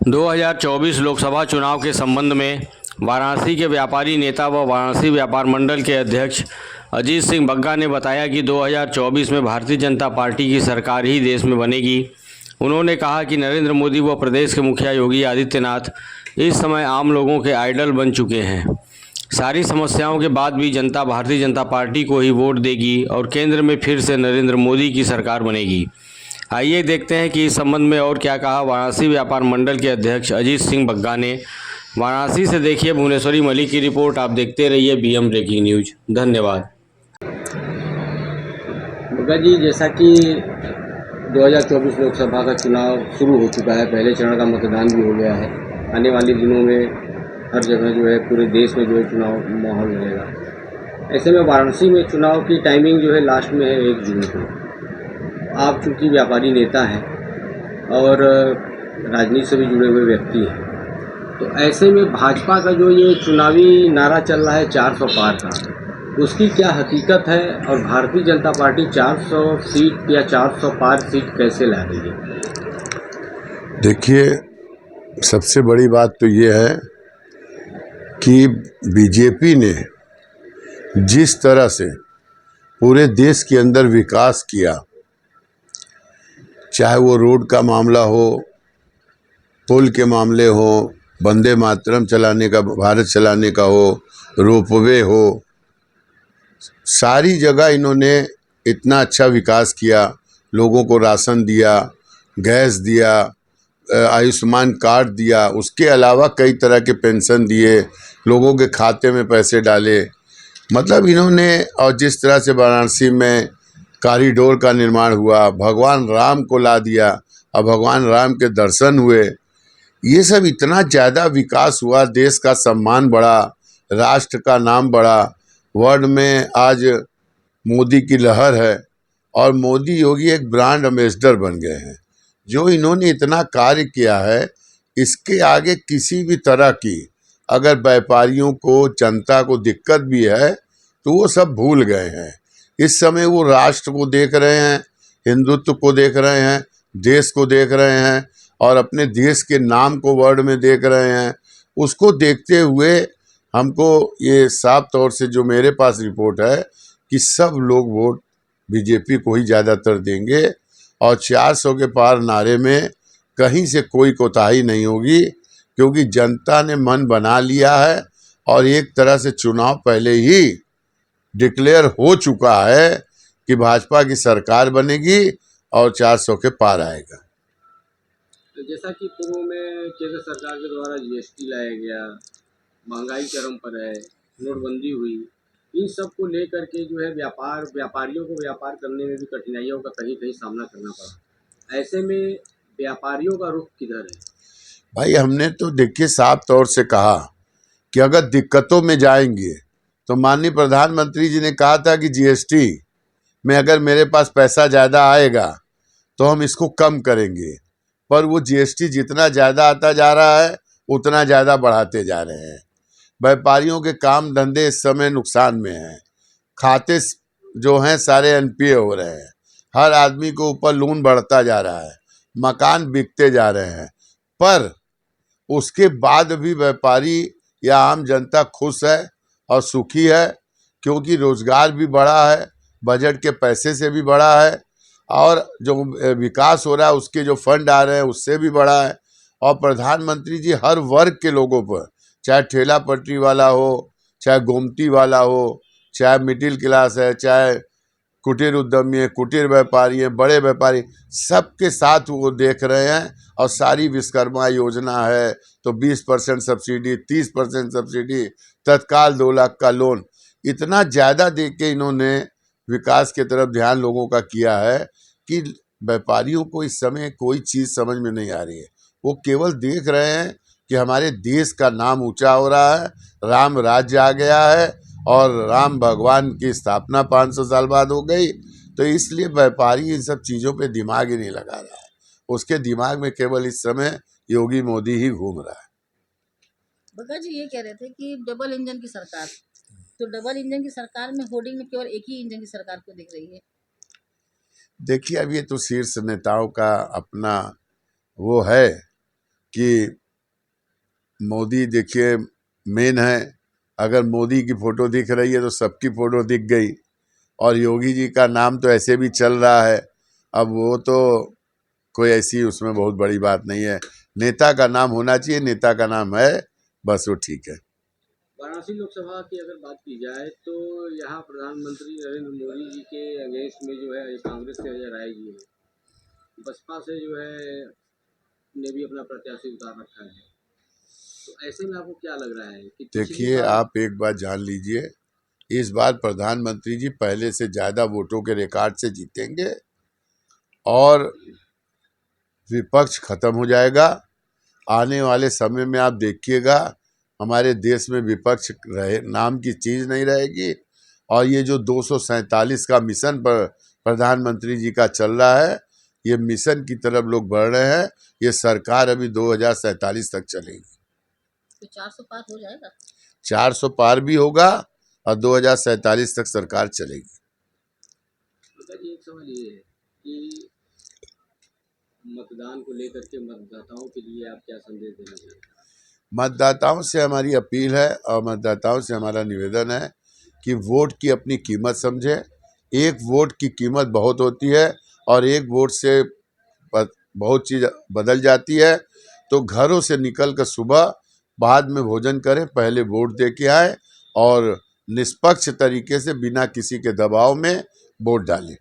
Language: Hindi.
2024 लोकसभा चुनाव के संबंध में वाराणसी के व्यापारी नेता व वाराणसी व्यापार मंडल के अध्यक्ष अजीत सिंह बग्गा ने बताया कि 2024 में भारतीय जनता पार्टी की सरकार ही देश में बनेगी। उन्होंने कहा कि नरेंद्र मोदी व प्रदेश के मुखिया योगी आदित्यनाथ इस समय आम लोगों के आइडल बन चुके हैं। सारी समस्याओं के बाद भी जनता भारतीय जनता पार्टी को ही वोट देगी और केंद्र में फिर से नरेंद्र मोदी की सरकार बनेगी। आइए देखते हैं कि इस संबंध में और क्या कहा वाराणसी व्यापार मंडल के अध्यक्ष अजीत सिंह बग्गा ने। वाराणसी से देखिए भुवनेश्वरी मलिक की रिपोर्ट। आप देखते रहिए बीएम ब्रेकिंग न्यूज। धन्यवाद। बग्गा जी, जैसा कि 2024 लोकसभा का चुनाव शुरू हो चुका है, पहले चरण का मतदान भी हो गया है। आने वाले दिनों में हर जगह जो है पूरे देश में जो है चुनाव माहौल रहेगा। ऐसे में वाराणसी में चुनाव की टाइमिंग जो है लास्ट में है 1 जून को। आप चूँकि व्यापारी नेता हैं और राजनीति से भी जुड़े हुए व्यक्ति हैं, तो ऐसे में भाजपा का जो ये चुनावी नारा चल रहा है 400 पार का, उसकी क्या हकीकत है और भारतीय जनता पार्टी 400 सीट या 400 पार सीट कैसे ला रही है? देखिए, सबसे बड़ी बात तो ये है कि बीजेपी ने जिस तरह से पूरे देश के अंदर विकास किया, चाहे वो रोड का मामला हो, पुल के मामले हो, वंदे मातरम चलाने का, भारत चलाने का हो, रोपवे हो, सारी जगह इन्होंने इतना अच्छा विकास किया। लोगों को राशन दिया, गैस दिया, आयुष्मान कार्ड दिया, उसके अलावा कई तरह के पेंशन दिए, लोगों के खाते में पैसे डाले। मतलब इन्होंने, और जिस तरह से वाराणसी में कॉरिडोर का निर्माण हुआ, भगवान राम को ला दिया और भगवान राम के दर्शन हुए, ये सब इतना ज़्यादा विकास हुआ, देश का सम्मान बढ़ा, राष्ट्र का नाम बढ़ा। वर्ल्ड में आज मोदी की लहर है और मोदी योगी एक ब्रांड एम्बेसडर बन गए हैं। जो इन्होंने इतना कार्य किया है, इसके आगे किसी भी तरह की अगर व्यापारियों को, जनता को दिक्कत भी है तो वो सब भूल गए हैं। इस समय वो राष्ट्र को देख रहे हैं, हिंदुत्व को देख रहे हैं, देश को देख रहे हैं और अपने देश के नाम को वर्ल्ड में देख रहे हैं। उसको देखते हुए हमको ये साफ तौर से जो मेरे पास रिपोर्ट है कि सब लोग वोट बीजेपी को ही ज़्यादातर देंगे और 400 के पार नारे में कहीं से कोई कोताही नहीं होगी, क्योंकि जनता ने मन बना लिया है और एक तरह से चुनाव पहले ही डिक्लेयर हो चुका है कि भाजपा की सरकार बनेगी और 400 के पार आएगा। तो जैसा कि पूर्व में केंद्र सरकार के द्वारा जीएसटी लाया गया, महंगाई चरम पर है, नोटबंदी हुई, इन सब को लेकर के जो है व्यापारियों को व्यापार करने में भी कठिनाइयों का कहीं कहीं सामना करना पड़ा। ऐसे में व्यापारियों का रुख किधर है? भाई, हमने तो देखिए साफ तौर से कहा कि अगर दिक्कतों में जाएंगे तो माननीय प्रधानमंत्री जी ने कहा था कि जीएसटी में अगर मेरे पास पैसा ज़्यादा आएगा तो हम इसको कम करेंगे, पर वो जीएसटी जितना ज़्यादा आता जा रहा है उतना ज़्यादा बढ़ाते जा रहे हैं। व्यापारियों के काम धंधे इस समय नुकसान में हैं, खाते जो हैं सारे एनपीए हो रहे हैं, हर आदमी को ऊपर लोन बढ़ता जा रहा है, मकान बिकते जा रहे हैं, पर उसके बाद भी व्यापारी या आम जनता खुश है और सुखी है, क्योंकि रोजगार भी बढ़ा है, बजट के पैसे से भी बढ़ा है और जो विकास हो रहा है उसके जो फंड आ रहे हैं उससे भी बढ़ा है। और प्रधानमंत्री जी हर वर्ग के लोगों पर, चाहे ठेला पटरी वाला हो, चाहे गोमती वाला हो, चाहे मिडिल क्लास है, चाहे कुटीर उद्यमी है, कुटीर व्यापारी है, बड़े व्यापारी, सबके साथ वो देख रहे हैं। और सारी विश्वकर्मा योजना है तो 20% सब्सिडी, 30% सब्सिडी, तत्काल 2 लाख का लोन, इतना ज़्यादा दे के इन्होंने विकास की तरफ ध्यान लोगों का किया है कि व्यापारियों को इस समय कोई चीज़ समझ में नहीं आ रही है। वो केवल देख रहे हैं कि हमारे देश का नाम ऊंचा हो रहा है, राम राज्य आ गया है और राम भगवान की स्थापना 500 साल बाद हो गई, तो इसलिए व्यापारी इन सब चीज़ों पे दिमाग ही नहीं लगा रहा है। उसके दिमाग में केवल इस समय योगी मोदी ही घूम रहा है। बग्गा जी ये कह रहे थे कि डबल इंजन की सरकार, तो डबल इंजन की सरकार में होर्डिंग में केवल एक ही इंजन की सरकार को दिख रही है। देखिए, अब ये तो शीर्ष नेताओं का अपना वो है, कि मोदी देखिए मेन है। अगर मोदी की फ़ोटो दिख रही है तो सबकी फ़ोटो दिख गई, और योगी जी का नाम तो ऐसे भी चल रहा है। अब वो तो कोई ऐसी उसमें बहुत बड़ी बात नहीं है। नेता का नाम होना चाहिए, नेता का नाम है, बस वो ठीक है। वाराणसी लोकसभा की अगर बात की जाए तो यहाँ प्रधानमंत्री नरेंद्र मोदी जी के अगेंस्ट में जो है कांग्रेस से अजय राय जी है। बसपा से जो है ने भी अपना प्रत्याशी उतार रखा है। तो ऐसे में आपको क्या लग रहा है कि पिछली देखिए, बार आप एक बात जान लीजिए, इस बार प्रधानमंत्री जी पहले से ज़्यादा वोटों के रिकॉर्ड से जीतेंगे और विपक्ष खत्म हो जाएगा। आने वाले समय में आप देखिएगा, हमारे देश में विपक्ष रहे नाम की चीज़ नहीं रहेगी। और ये जो 247 का मिशन पर प्रधानमंत्री जी का चल रहा है, ये मिशन की तरफ लोग बढ़ रहे हैं। ये सरकार अभी 2047 तक चलेगी। तो 400 पार हो जाएगा। 400 पार भी होगा और 2047 तक सरकार चलेगी। एक सवाल ये है कि मतदान को लेकर के मतदाताओं के लिए आप क्या संदेश देना चाहते हैं? मतदाताओं से हमारी अपील है और मतदाताओं से हमारा निवेदन है कि वोट की अपनी कीमत समझें। एक वोट की कीमत बहुत होती है और एक वोट से बहुत चीज़ बदल जाती है। तो घरों से निकल कर सुबह बाद में भोजन करें, पहले वोट दे के आए और निष्पक्ष तरीके से बिना किसी के दबाव में वोट डालें।